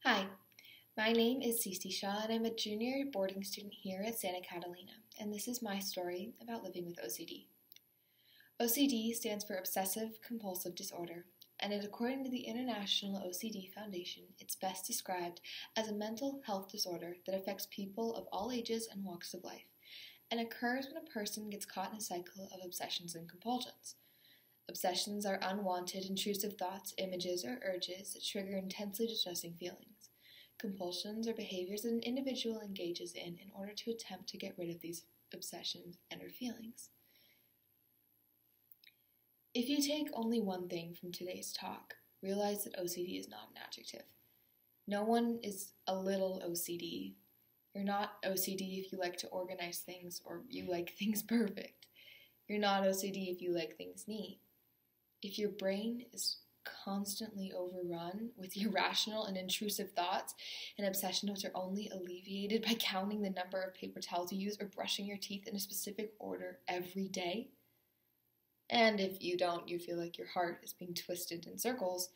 Hi, my name is Cece Shaw and I'm a junior boarding student here at Santa Catalina, and this is my story about living with OCD. OCD stands for Obsessive Compulsive Disorder, and according to the International OCD Foundation, it's best described as a mental health disorder that affects people of all ages and walks of life, and occurs when a person gets caught in a cycle of obsessions and compulsions. Obsessions are unwanted, intrusive thoughts, images, or urges that trigger intensely distressing feelings. Compulsions are behaviors that an individual engages in order to attempt to get rid of these obsessions and or feelings. If you take only one thing from today's talk, realize that OCD is not an adjective. No one is a little OCD. You're not OCD if you like to organize things or you like things perfect. You're not OCD if you like things neat. If your brain is constantly overrun with irrational and intrusive thoughts and obsessions which are only alleviated by counting the number of paper towels you use or brushing your teeth in a specific order every day, and if you don't, you feel like your heart is being twisted in circles,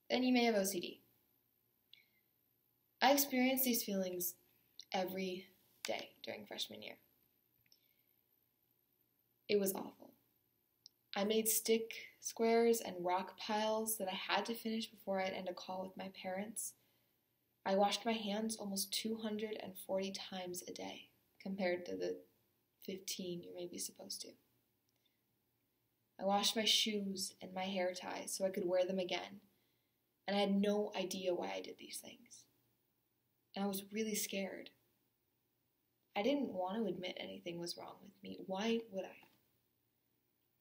then you may have OCD. I experienced these feelings every day during freshman year. It was awful. I made stick squares and rock piles that I had to finish before I'd end a call with my parents. I washed my hands almost 240 times a day, compared to the 15 you may be supposed to. I washed my shoes and my hair ties so I could wear them again, and I had no idea why I did these things. And I was really scared. I didn't want to admit anything was wrong with me. Why would I?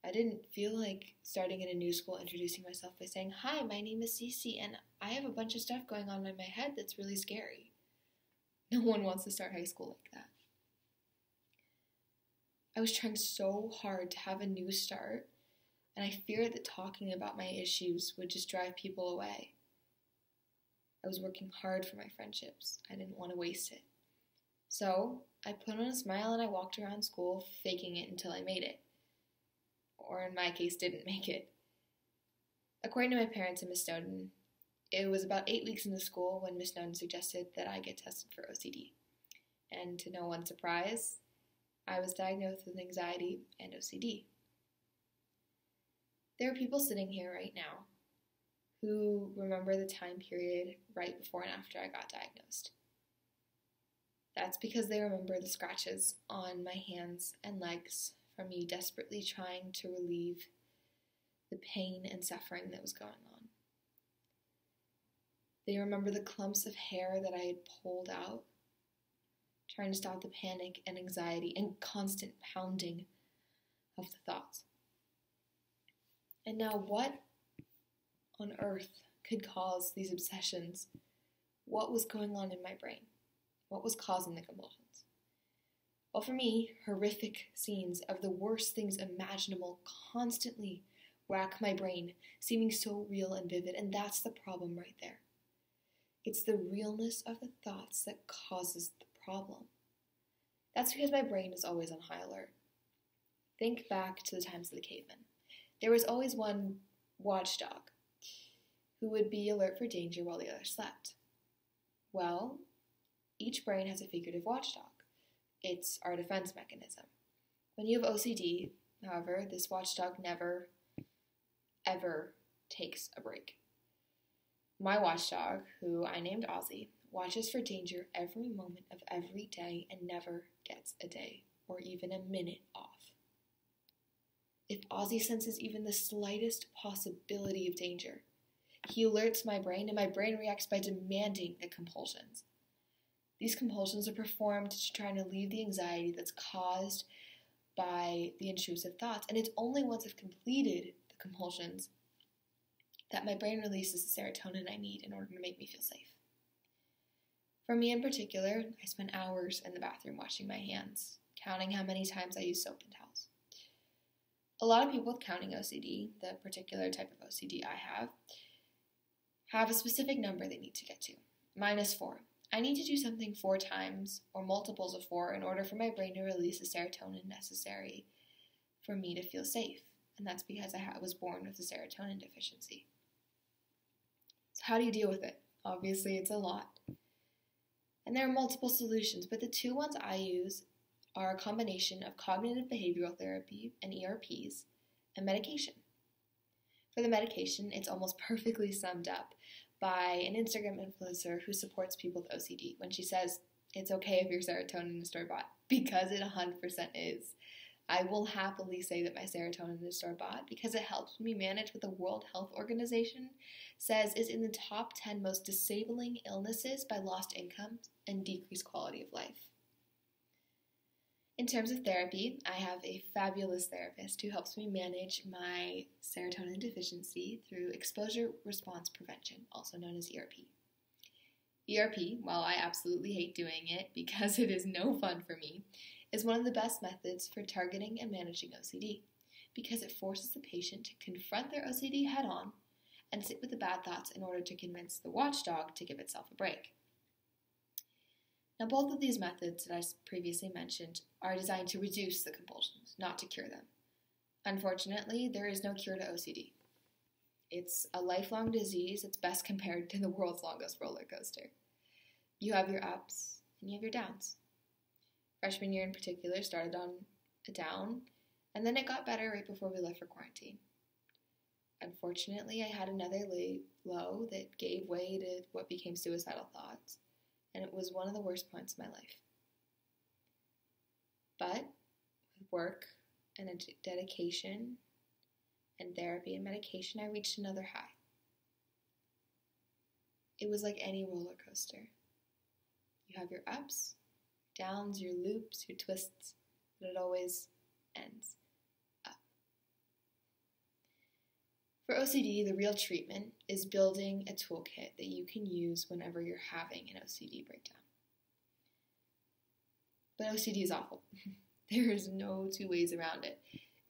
I didn't feel like starting in a new school introducing myself by saying, "Hi, my name is Cece, and I have a bunch of stuff going on in my head that's really scary." No one wants to start high school like that. I was trying so hard to have a new start, and I feared that talking about my issues would just drive people away. I was working hard for my friendships. I didn't want to waste it. So I put on a smile and I walked around school faking it until I made it. Or in my case, didn't make it. According to my parents and Miss Snowden, it was about 8 weeks into school when Miss Snowden suggested that I get tested for OCD. And to no one's surprise, I was diagnosed with anxiety and OCD. There are people sitting here right now who remember the time period right before and after I got diagnosed. That's because they remember the scratches on my hands and legs from me desperately trying to relieve the pain and suffering that was going on. They remember the clumps of hair that I had pulled out, trying to stop the panic and anxiety and constant pounding of the thoughts. And now what on earth could cause these obsessions? What was going on in my brain? What was causing the compulsions? Well, for me, horrific scenes of the worst things imaginable constantly rack my brain, seeming so real and vivid, and that's the problem right there. It's the realness of the thoughts that causes the problem. That's because my brain is always on high alert. Think back to the times of the cavemen. There was always one watchdog who would be alert for danger while the other slept. Well, each brain has a figurative watchdog. It's our defense mechanism. When you have OCD, however, this watchdog never, ever takes a break. My watchdog, who I named Ozzy, watches for danger every moment of every day and never gets a day or even a minute off. If Ozzy senses even the slightest possibility of danger, he alerts my brain, and my brain reacts by demanding the compulsions. These compulsions are performed to try and relieve the anxiety that's caused by the intrusive thoughts, and it's only once I've completed the compulsions that my brain releases the serotonin I need in order to make me feel safe. For me in particular, I spent hours in the bathroom washing my hands, counting how many times I use soap and towels. A lot of people with counting OCD, the particular type of OCD I have a specific number they need to get to. Mine is 4. I need to do something 4 times, or multiples of 4, in order for my brain to release the serotonin necessary for me to feel safe. And that's because I was born with a serotonin deficiency. So how do you deal with it? Obviously, it's a lot. And there are multiple solutions, but the two ones I use are a combination of cognitive behavioral therapy and ERPs and medication. For the medication, it's almost perfectly summed up by an Instagram influencer who supports people with OCD when she says, it's okay if your serotonin is store-bought, because it 100% is. I will happily say that my serotonin is store-bought because it helps me manage what the World Health Organization says is in the top 10 most disabling illnesses by lost income and decreased quality of life. In terms of therapy, I have a fabulous therapist who helps me manage my serotonin deficiency through exposure response prevention, also known as ERP. ERP, while I absolutely hate doing it because it is no fun for me, is one of the best methods for targeting and managing OCD because it forces the patient to confront their OCD head-on and sit with the bad thoughts in order to convince the watchdog to give itself a break. Now, both of these methods that I previously mentioned are designed to reduce the compulsions, not to cure them. Unfortunately, there is no cure to OCD. It's a lifelong disease that's best compared to the world's longest roller coaster. You have your ups and you have your downs. Freshman year in particular started on a down, and then it got better right before we left for quarantine. Unfortunately, I had another low that gave way to what became suicidal thoughts, and it was one of the worst points of my life. But with work and a dedication and therapy and medication, I reached another high. It was like any roller coaster. You have your ups, downs, your loops, your twists, but it always ends up. For OCD, the real treatment is building a toolkit that you can use whenever you're having an OCD breakdown. But OCD is awful. There is no two ways around it.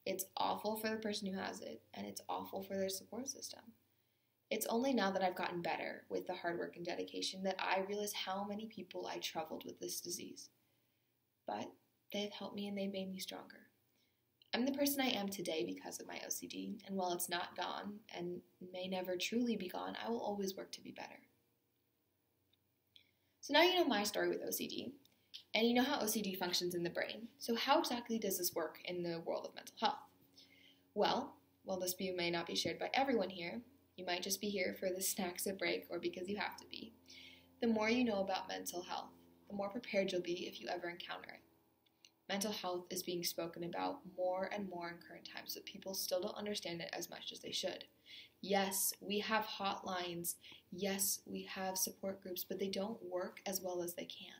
It's awful for the person who has it, and it's awful for their support system. It's only now that I've gotten better with the hard work and dedication that I realize how many people I troubled with this disease. But they've helped me and they've made me stronger. I'm the person I am today because of my OCD, and while it's not gone and may never truly be gone, I will always work to be better. So now you know my story with OCD, and you know how OCD functions in the brain. So how exactly does this work in the world of mental health? Well, while this view may not be shared by everyone here, you might just be here for the snacks at break or because you have to be. The more you know about mental health, the more prepared you'll be if you ever encounter it. Mental health is being spoken about more and more in current times, but people still don't understand it as much as they should. Yes, we have hotlines. Yes, we have support groups, but they don't work as well as they can.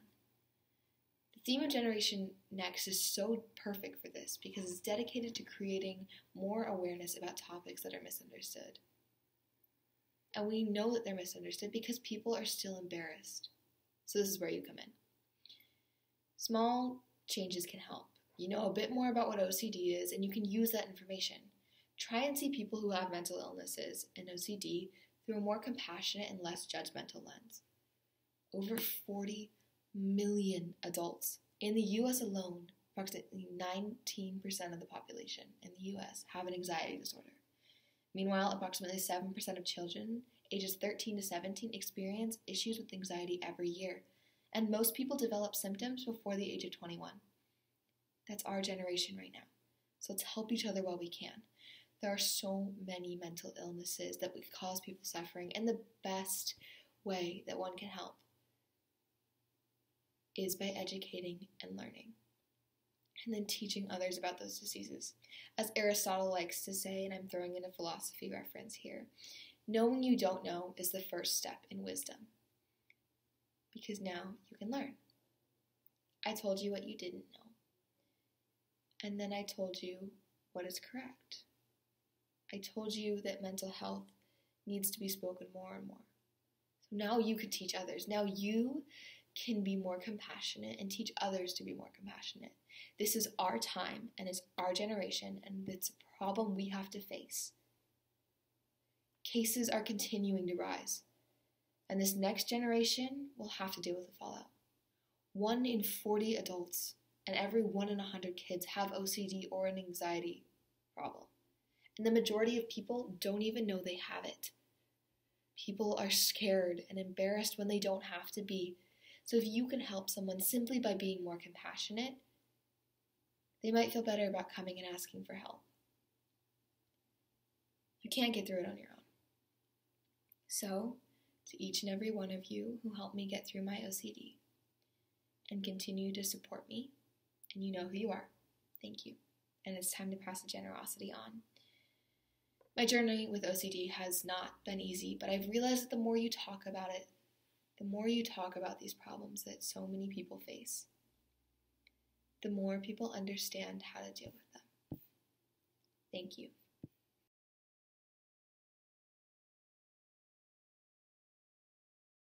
The theme of Generation Next is so perfect for this because it's dedicated to creating more awareness about topics that are misunderstood. And we know that they're misunderstood because people are still embarrassed. So this is where you come in. Small changes can help. You know a bit more about what OCD is, and you can use that information. Try and see people who have mental illnesses and OCD through a more compassionate and less judgmental lens. Over 40 million adults in the U.S. alone, approximately 19% of the population in the U.S. have an anxiety disorder. Meanwhile, approximately 7% of children ages 13 to 17 experience issues with anxiety every year, and most people develop symptoms before the age of 21. That's our generation right now. So let's help each other while we can. There are so many mental illnesses that would cause people suffering, and the best way that one can help is by educating and learning, and then teaching others about those diseases. As Aristotle likes to say, and I'm throwing in a philosophy reference here, knowing you don't know is the first step in wisdom, because now you can learn. I told you what you didn't know, and then I told you what is correct. I told you that mental health needs to be spoken more and more. So now you can teach others. Now you can be more compassionate and teach others to be more compassionate. This is our time and it's our generation, and it's a problem we have to face. Cases are continuing to rise, and this next generation will have to deal with the fallout. 1 in 40 adults and every 1 in 100 kids have OCD or an anxiety problem. And the majority of people don't even know they have it. People are scared and embarrassed when they don't have to be. So if you can help someone simply by being more compassionate, they might feel better about coming and asking for help. You can't get through it on your own. So, to each and every one of you who helped me get through my OCD and continue to support me, and you know who you are, thank you. And it's time to pass the generosity on. My journey with OCD has not been easy, but I've realized that the more you talk about it, the more you talk about these problems that so many people face, the more people understand how to deal with them. Thank you.